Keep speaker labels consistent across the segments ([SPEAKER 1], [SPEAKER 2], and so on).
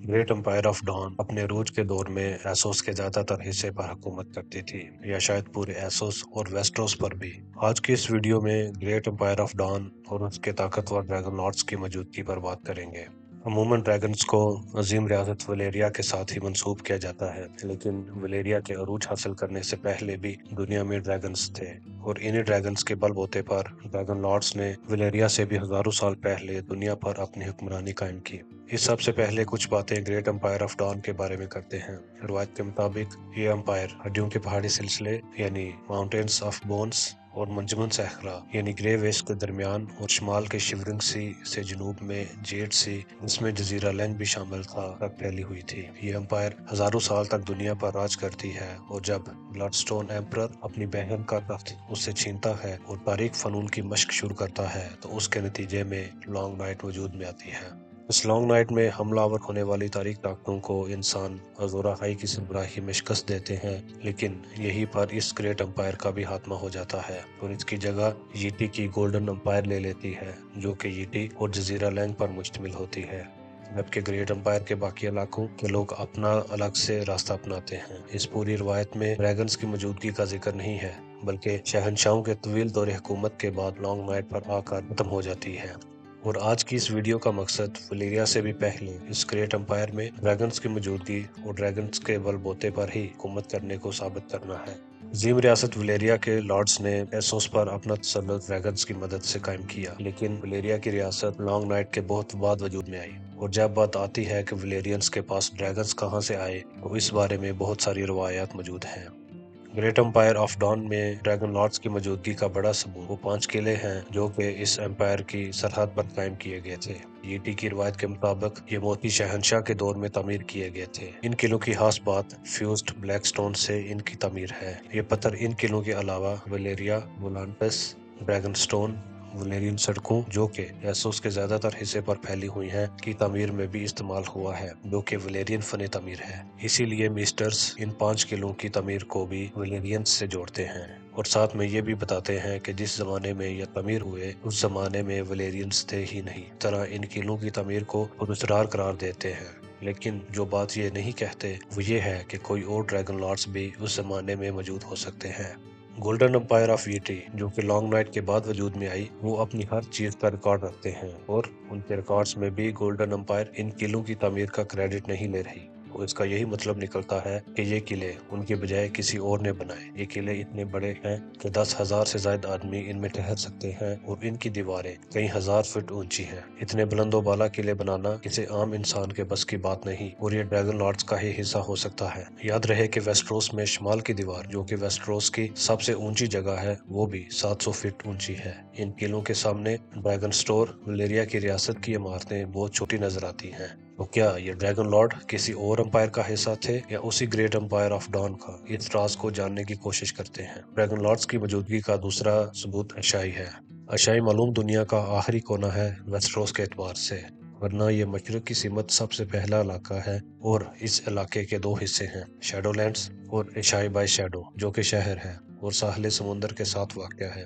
[SPEAKER 1] Great empire of dawn अपने अरूज के दौर में एसोस के ज्यादातर हिस्से पर हुकूमत करती थी, या शायद पूरे एसोस और वेस्टरोस पर भी। आज की इस वीडियो में ग्रेट एम्पायर ऑफ डॉन और उसके ताकतवर ड्रैगन लॉर्ड्स की मौजूदगी पर बात करेंगे। अमूमन ड्रैगन्स को अजीम रियासत वलेरिया के साथ ही मंसूब किया जाता है, लेकिन वलेरिया के अरूज हासिल करने से पहले भी दुनिया में ड्रैगन्स थे, और इन्हीं ड्रैगन्स के बलबूते पर ड्रैगन लॉर्ड्स ने वलेरिया से भी हजारों साल पहले दुनिया पर अपनी हुक्मरानी कायम की। इस सबसे पहले कुछ बातें ग्रेट एम्पायर ऑफ डॉन के बारे में करते हैं। रिवायत के मुताबिक ये एम्पायर हड्डियों के पहाड़ी सिलसिले यानी माउंटेन्स ऑफ बोन्स और मंजमन सहरा यानी ग्रे वेस्ट के दरमियान और शुमाल के शिवरिंग सी से जनूब में जेड सी, जिसमें जजीरा लैंड भी शामिल था, तक फैली हुई थी। ये एम्पायर हजारों साल तक दुनिया पर राज करती है, और जब ब्लडस्टोन एम्परर अपनी बहन का तख्त उससे छीनता है और तारीख फनून की मशक शुरू करता है, तो उसके नतीजे में लॉन्ग नाइट वजूद में आती है। इस लॉन्ग नाइट में हमलावर होने वाली तारीख ताकतों को इंसान अज़ोरा हाई की सरबराही में शिकस्त देते हैं, लेकिन यहीं पर इस ग्रेट एम्पायर का भी खात्मा हो जाता है और इसकी जगह यीटी की गोल्डन एम्पायर ले लेती है, जो कि यीटी और जजीरा लैंग पर मुश्तमिल होती है। जबकि ग्रेट एम्पायर के बाकी इलाकों के लोग अपना अलग से रास्ता अपनाते हैं। इस पूरी रवायत में ड्रैगन्स की मौजूदगी का जिक्र नहीं है, बल्कि शहनशाहों के तवील दौर हुकूमत के बाद लॉन्ग नाइट पर आकर खत्म हो जाती है। और आज की इस वीडियो का मकसद वलेरिया से भी पहले इस ग्रेट एम्पायर में ड्रैगन्स की मौजूदगी और ड्रैगन्स के बलबूते पर ही हुकूमत करने को साबित करना है। अजीम रियासत वलेरिया के लॉर्ड्स ने एसोस पर अपना तसल्लुत ड्रैगन्स की मदद से कायम किया, लेकिन वलेरिया की रियासत लॉन्ग नाइट के बहुत बाद वजूद में आई। और जब बात आती है कि वलेरियंस के पास ड्रैगन्स कहाँ से आए, तो इस बारे में बहुत सारी रवायात मौजूद हैं। ग्रेट एम्पायर ऑफ डॉन में ड्रैगन लॉर्ड्स की मौजूदगी का बड़ा सबूत वो 5 किले हैं, जो कि इस एम्पायर की सरहद पर कायम किए गए थे। यीटी की रिवायत के मुताबिक ये मोती शहनशाह के दौर में तामीर किए गए थे। इन किलों की खास बात फ्यूज्ड ब्लैक स्टोन से इनकी तामीर है। ये पत्थर इन किलों के अलावा वलेरिया, वोलांटस, ड्रैगन स्टोन, वलेरियन सड़कों जो कि एसोस के ज्यादातर हिस्से पर फैली हुई हैं की तामीर में भी इस्तेमाल हुआ है, जो कि वलेरियन फन तामीर है। इसीलिए मिस्टर्स इन 5 किलों की तामीर को भी वलेरियंस से जोड़ते हैं, और साथ में ये भी बताते हैं कि जिस जमाने में यह तामीर हुए उस जमाने में वलेरियंस थे ही नहीं। तरह इन किलों की तामीर को पुरस्कार करार देते हैं, लेकिन जो बात ये नहीं कहते वो ये है कि कोई और ड्रैगन लॉर्ड्स भी उस जमाने में मौजूद हो सकते हैं। गोल्डन एम्पायर ऑफ यीटी, जो कि लॉन्ग नाइट के बाद वजूद में आई, वो अपनी हर चीज का रिकॉर्ड रखते हैं, और उनके रिकॉर्ड्स में भी गोल्डन एम्पायर इन किलों की तामीर का क्रेडिट नहीं ले रही। तो इसका यही मतलब निकलता है कि ये किले उनके बजाय किसी और ने बनाए। ये किले इतने बड़े हैं कि 10,000 से ज्यादा आदमी इनमें ठहर सकते हैं, और इनकी दीवारें कई हजार फीट ऊंची हैं। इतने बुलंदो बाला किले बनाना किसी आम इंसान के बस की बात नहीं, और ये ड्रैगन लॉर्ड्स का ही हिस्सा हो सकता है। याद रहे कि वेस्टरोस में शुमाल की दीवार, जो कि वेस्टरोस की सबसे ऊंची जगह है, वो भी 700 फीट ऊंची है। इन किलों के सामने ड्रैगन स्टोर वलेरिया की रियासत की इमारतें बहुत छोटी नजर आती हैं। तो क्या ये ड्रैगन लॉर्ड किसी और एम्पायर का हिस्सा थे, या उसी ग्रेट एम्पायर ऑफ डॉन का? इस राज को जानने की कोशिश करते हैं। ड्रैगन लॉर्ड्स की मौजूदगी का दूसरा सबूत अशाई है। अशाई मालूम दुनिया का आखिरी कोना है वेस्टरोस के एतबार से, वरना ये मशरक की सीमत सबसे पहला इलाका है, और इस इलाके के 2 हिस्से हैं, शैडोलैंड्स और एशाई बाय शैडो, जो कि शहर है और साहले समुंदर के साथ वाक़या है।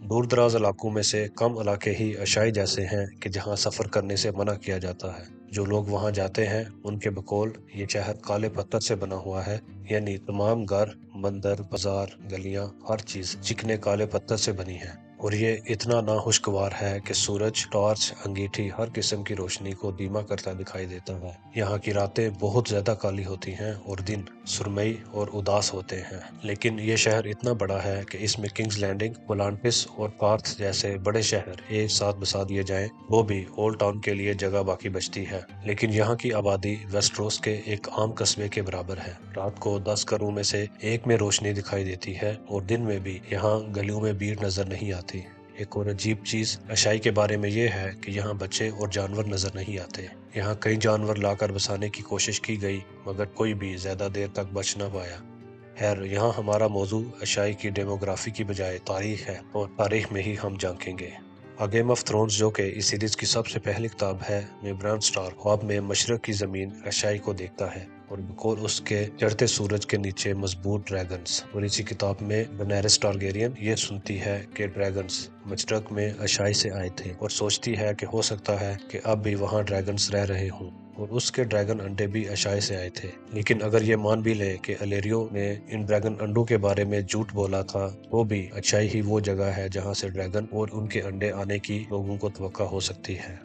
[SPEAKER 1] दूर दराज इलाकों में से कम इलाके ही अशाई जैसे हैं कि जहां सफर करने से मना किया जाता है। जो लोग वहां जाते हैं उनके बकौल ये शहर काले पत्थर से बना हुआ है, यानी तमाम घर, मंदिर, बाजार, गलियां, हर चीज चिकने काले पत्थर से बनी है। और ये इतना नाखुशगवार है कि सूरज, टॉर्च, अंगीठी हर किस्म की रोशनी को धीमा करता दिखाई देता है। यहाँ की रातें बहुत ज्यादा काली होती हैं और दिन सुरमई और उदास होते हैं। लेकिन ये शहर इतना बड़ा है कि इसमें किंग्स लैंडिंग, वोलांटिस और पार्थ जैसे बड़े शहर एक साथ बसा दिए जाएं, वो भी ओल्ड टाउन के लिए जगह बाकी बचती है। लेकिन यहाँ की आबादी वेस्टरोस के एक आम कस्बे के बराबर है। रात को 10 घरों में से एक में रोशनी दिखाई देती है, और दिन में भी यहाँ गलियों में भीड़ नजर नहीं आती। एक और अजीब चीज अशाई के बारे में ये है कि यहाँ बच्चे और जानवर नजर नहीं आते। यहाँ कई जानवर लाकर बसाने की कोशिश की गई, मगर कोई भी ज्यादा देर तक बच न पाया। खैर, यहाँ हमारा मौजू अशाई की डेमोग्राफी की बजाय तारीख है, और तारीख में ही हम झांकेंगे। A गेम ऑफ थ्रोन्स, जो कि इस सीरीज की सबसे पहली किताब है, में ब्रान स्टार्क ख्वाब में मशरक की जमीन अशाई को देखता है, और बकौल उसके चढ़ते सूरज के नीचे मजबूत ड्रैगन्स। और इसी किताब में डेनेरिस टारगेरियन ये सुनती है कि ड्रैगन्स मशरक में अशाई से आए थे और सोचती है कि हो सकता है कि अब भी वहाँ ड्रैगन्स रह रहे हों और उसके ड्रैगन अंडे भी अशाई से आए थे। लेकिन अगर ये मान भी ले कि अलेरियो ने इन ड्रैगन अंडों के बारे में झूठ बोला था, तो भी अशाई ही वो जगह है जहाँ से ड्रैगन और उनके अंडे आने की लोगों को तवक्का हो सकती है।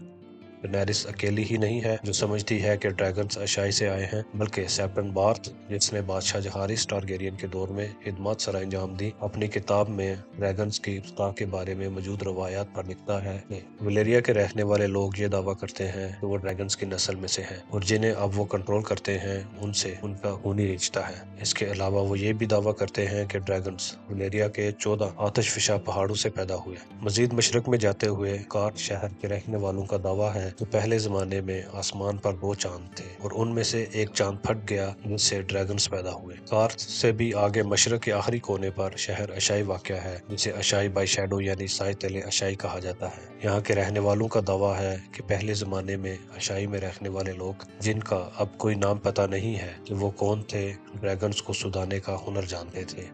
[SPEAKER 1] डेनेरिस अकेली ही नहीं है जो समझती है कि ड्रैगन्स अशाई से आए हैं, बल्कि सेप्टन बार्थ, जिसने बादशाह जहारिस टारगेरियन के दौर में खिदमत सर अंजाम दी, अपनी किताब में ड्रैगन्स की इब्तिदा के बारे में मौजूद रवायात पर लिखता है कि वलेरिया के रहने वाले लोग ये दावा करते हैं कि वो ड्रैगन्स की नस्ल में से हैं और जिन्हें अब वो कंट्रोल करते हैं उनसे उनका खूनी रिश्ता है। इसके अलावा वो ये भी दावा करते हैं कि ड्रैगन्स वलेरिया के 14 आतिशफशा पहाड़ों से पैदा हुए। मजीद मशरक में जाते हुए कार्ट शहर के रहने वालों का दावा है तो पहले जमाने में आसमान पर 2 चांद थे और उनमें से एक चांद फट गया जिससे ड्रैगन्स पैदा हुए। कार्थ से भी आगे मशरक के आखिरी कोने पर शहर अशाई वाक़या है, जिसे अशाई बाय शैडो यानी साए तले अशाई कहा जाता है। यहाँ के रहने वालों का दावा है कि पहले जमाने में अशाई में रहने वाले लोग, जिनका अब कोई नाम पता नहीं है कि वो कौन थे, ड्रैगन्स को सुधारने का हुनर जानते थे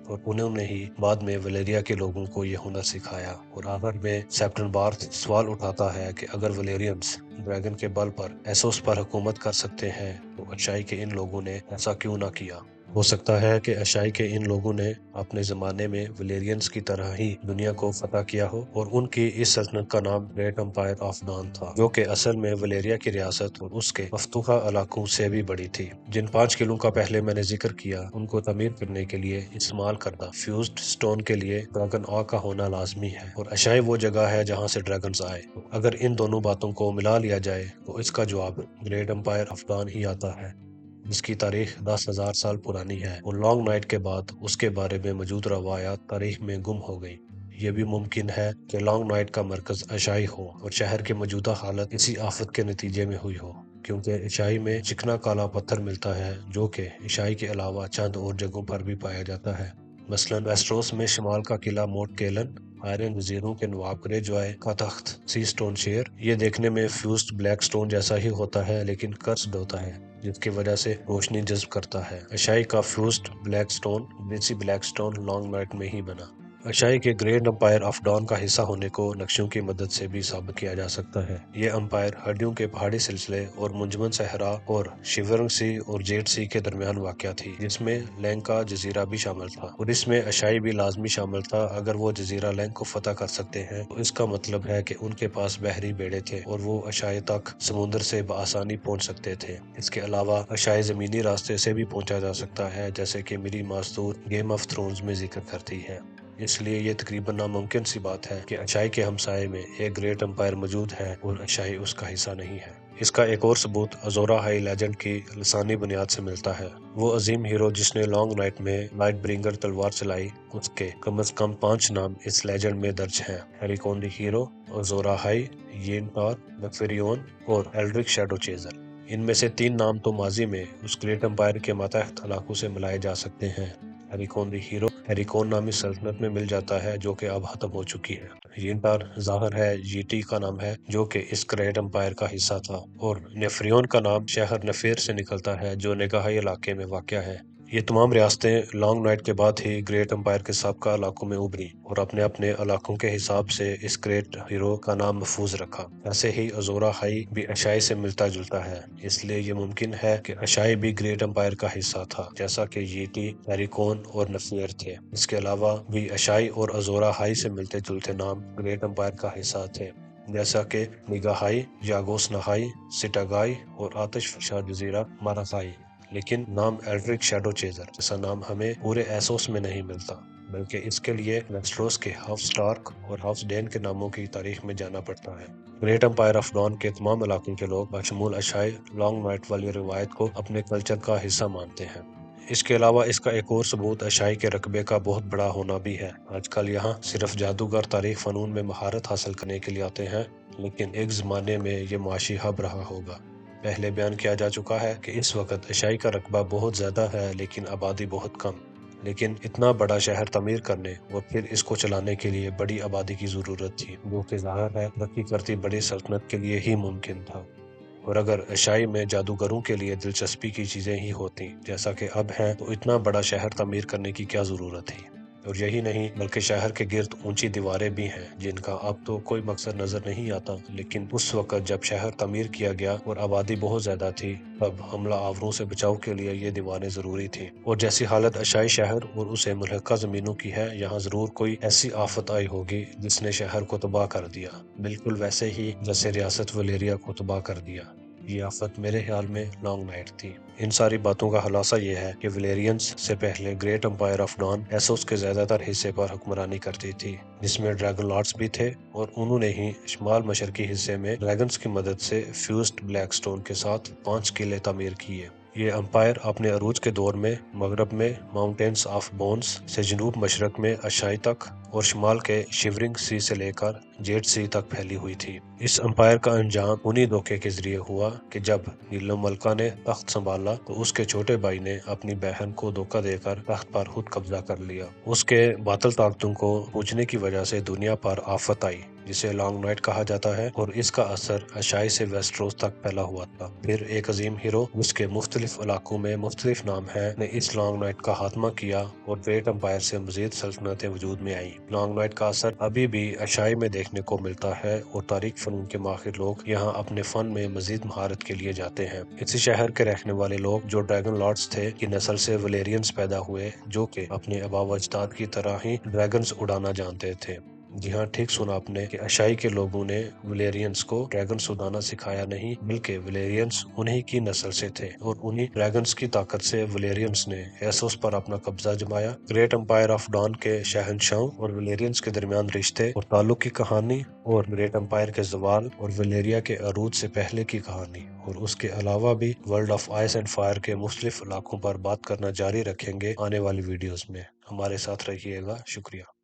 [SPEAKER 1] और उन्होंने ही बाद में वलेरिया के लोगों को ये हुनर सिखाया। और आखिर में सेप्टन बार्थ सवाल उठाता है कि अगर वलेरियंस ड्रैगन के बल पर एसोस पर हुकूमत कर सकते हैं तो अशाई के इन लोगों ने ऐसा क्यों ना किया। हो सकता है कि अशाई के इन लोगों ने अपने ज़माने में वलेरियंस की तरह ही दुनिया को फतह किया हो और उनकी इस सल्तनत का नाम ग्रेट एम्पायर ऑफ डॉन था, जो कि असल में वलेरिया की रियासत और उसके मफ्तूहा इलाकों से भी बड़ी थी। जिन 5 किलों का पहले मैंने जिक्र किया, उनको तमीर करने के लिए इस्तेमाल करदा फ्यूज्ड स्टोन के लिए ड्रैगन आ का होना लाजमी है और अशाई वो जगह है जहाँ से ड्रैगन्स आए। अगर इन दोनों बातों को मिला लिया जाए तो इसका जवाब ग्रेट एम्पायर ऑफ डॉन ही आता है, जिसकी तारीख 10,000 साल पुरानी है और लॉन्ग नाइट के बाद उसके बारे में मौजूद रवायात तारीख में गुम हो गई। ये भी मुमकिन है कि लॉन्ग नाइट का मरकज अशाई हो और शहर की मौजूदा हालत इसी आफत के नतीजे में हुई हो, क्योंकि अशाई में चिकना काला पत्थर मिलता है जो कि अशाई के अलावा चंद और जगहों पर भी पाया जाता है। मसलन वेस्ट्रोस में शिमाल का किला मोट केलन, आयरन जजीरों के नवाब ग्रेजॉय का तख्त सी स्टोन शेयर, ये देखने में फ्यूज्ड ब्लैक स्टोन जैसा ही होता है लेकिन कर्स्ड होता है, जिसकी वजह से रोशनी जज्ब करता है। अशाई का फ्यूज्ड ब्लैक स्टोन ब्रिसी ब्लैक स्टोन लॉन्ग नाइट में ही बना। अशाई के ग्रेट एम्पायर ऑफ डॉन का हिस्सा होने को नक्शों की मदद से भी साबित किया जा सकता है। ये एम्पायर हड्डियों के पहाड़ी सिलसिले और मुंजमन सहरा और शिवरंग सी और जेड सी के दरमियान वाक़या थी, जिसमें लैंग का जजीरा भी शामिल था और इसमें अशाई भी लाजमी शामिल था। अगर वो जजीरा लैंग को फतह कर सकते हैं तो इसका मतलब है कि उनके पास बहरी बेड़े थे और वो अशाई तक समुद्र से बआसानी पहुंच सकते थे। इसके अलावा अशाई जमीनी रास्ते से भी पहुंचा जा सकता है, जैसे कि मिरी मास्तूर गेम ऑफ थ्रोन्स में जिक्र करती है। इसलिए ये तकरीबन नामुमकिन सी बात है कि अशाई के हमसाये में एक ग्रेट एम्पायर मौजूद है और अशाई उसका हिस्सा नहीं है। इसका एक और सबूत अजोरा हाई लेजेंड की लसानी बुनियाद से मिलता है। वो अजीम हीरो जिसने लॉन्ग नाइट में लाइट ब्रिंगर तलवार चलाई, उसके कम से कम 5 नाम इस लेजेंड में दर्ज हैं: हेरिकोन द हीरो, अजोरा हाई, येनटार, नेफेरियोन और एल्ड्रिक शैडो चेजर। इनमें से 3 नाम तो माजी में उस ग्रेट एम्पायर के मातहत इलाकों से मिलाए जा सकते हैं। हेरिकोन द हीरो हेरिकोन नामी सल्तनत में मिल जाता है जो कि अब खत्म हो चुकी है। येनटार ज़ाहिर है जीटी का नाम है जो कि इस ग्रेट एम्पायर का हिस्सा था और नेफ्रियोन का नाम शहर नफेर से निकलता है जो नेगाही इलाके में वाक़या है। ये तमाम रियासतें लॉन्ग नाइट के बाद ही ग्रेट एम्पायर के साबका इलाकों में उभरी और अपने अपने इलाकों के हिसाब से इस ग्रेट हीरो का नाम महफूज रखा। ऐसे ही अजोरा हाई भी अशाई से मिलता जुलता है, इसलिए ये मुमकिन है कि अशाई भी ग्रेट एम्पायर का हिस्सा था, जैसा कि यीटी, हेरिकोन और नफेर थे। इसके अलावा भी अशाई और अजोरा हाई से मिलते जुलते नाम ग्रेट एम्पायर का हिस्सा थे, जैसा कि निगाहाई, यागोस नहाई, सिटागाई और आतिशफशा जजीरा मारासाई। लेकिन नाम एल्ड्रिक शैडो चेजर जैसा नाम हमें पूरे एसोस में नहीं मिलता, बल्कि इसके लिए वेस्टरोस के हाउस स्टार्क और हाउस डेन के नामों की तारीख में जाना पड़ता है। ग्रेट एम्पायर ऑफ डॉन के तमाम इलाकों के लोग बशमूल अशाई लॉन्ग नाइट वाली रिवायत को अपने कल्चर का हिस्सा मानते हैं। इसके अलावा इसका एक और सबूत अशाई के रकबे का बहुत बड़ा होना भी है। आजकल यहाँ सिर्फ जादूगर तारीख फनून में महारत हासिल करने के लिए आते हैं, लेकिन एक ज़माने में ये मुआशी हब रहा होगा। पहले बयान किया जा चुका है कि इस वक्त अशाई का रकबा बहुत ज़्यादा है लेकिन आबादी बहुत कम, लेकिन इतना बड़ा शहर तमीर करने और फिर इसको चलाने के लिए बड़ी आबादी की ज़रूरत थी, जो कि ज़ाहिर है तरक्की करती बड़ी सल्तनत के लिए ही मुमकिन था। اور اگر اشائی میں جادوگروں کے لیے دلچسپی کی چیزیں ہی ہوتی جیسا کہ اب ہیں تو اتنا بڑا شہر تعمیر کرنے کی کیا ضرورت تھی؟ اور یہی نہیں بلکہ شہر کے گرد اونچی دیواریں بھی ہیں جن کا اب تو کوئی مقصد نظر نہیں آتا، لیکن اس وقت جب شہر تعمیر کیا گیا اور آبادی بہت زیادہ تھی تب حملہ آوروں سے بچاؤ کے لیے یہ دیواریں ضروری تھیں۔ اور جیسی حالت اشائی شہر اور اسے ملحقہ زمینوں کی ہے، یہاں ضرور کوئی ایسی آفت آئی ہوگی جس نے شہر کو تباہ کر دیا، بالکل ویسے ہی جیسے ریاست ولیریا کو تباہ کر دیا۔ یہ آفت میرے خیال میں لانگ نائٹ تھی۔ ان ساری باتوں کا خلاصہ یہ ہے کہ ولیرینز سے پہلے گریٹ امپائر آف ڈان ایسوس کے زیادہ تر حصے پر حکمرانی کرتی تھی، جس میں ڈریگن لارڈز بھی تھے، اور انہوں نے ہی شمال مشرقی حصے میں ڈریگنز کی مدد سے فیوزڈ بلیک سٹون کے ساتھ 5 قلعے تعمیر کیے۔ یہ امپائر اپنے عروج کے دور میں مغرب میں ماؤنٹینز آف بونز سے جنوب مشرق میں اشائی تک اور شمال کے شیورنگ سی سے لے کر جیٹ سی تک پھیلی ہوئی تھی۔ اس امپائر کا انجام انہی دھوکے کے ذریعے ہوا کہ جب نیلم ملکہ نے تخت سنبھالا تو اس کے چھوٹے بھائی نے اپنی بہن کو دھوکہ دے کر تخت پر خود قبضہ کر لیا۔ اس کے باطل طاقتوں کو پوجنے کی وجہ سے دنیا پر آفت آئی جسے لانگ نائٹ کہا جاتا ہے، اور اس کا اثر اشائی سے ویسٹروس تک پھیلا ہوا تھا۔ پھر ایک عظیم ہیرو جس کے مختلف علاقوں میں مختلف نام ہیں نے اس لانگ نائٹ کا خاتمہ کیا اور گریٹ امپائر سے مزید سلطنتیں وجود میں آئیں۔ لانگ نائٹ کا اثر ابھی بھی اشائی میں دیکھنے کو ملتا ہے اور تاریخ فنون کے ماہر لوگ یہاں اپنے فن میں مزید مہارت کے لیے جاتے ہیں۔ اسی شہر کے رہنے والے لوگ جو ڈریگن لارڈز تھے کی نسل سے ولیرینز پیدا ہوئے جو کہ اپنے آباء و اجداد کی طرح ہی ڈریگنز اڑانا جانتے تھے۔ جی ہاں، ٹھیک سنا آپ نے کہ اشائی کے لوگوں نے ولیرینز کو ڈریگنز اڑانا سکھایا نہیں، بلکہ ولیرینز انہی کی نسل سے تھے، اور انہی ڈریگنز کی طاقت سے ولیرینز نے ایسوس پر اپنا قبضہ جمایا۔ گریٹ امپائر آف ڈان کے شہنشاہوں اور ولیرینز کے درمیان رشتے اور تعلق کی کہانی، اور گریٹ امپائر کے زوال اور ولیریا کے عروج سے پہلے کی کہانی، اور اس کے علاوہ بھی world of ice and fire کے مختلف علاقوں پر بات کرنا جاری رکھیں گے آنے والی ویڈیوز میں۔ ہمارے ساتھ رہیے گا، شکریہ۔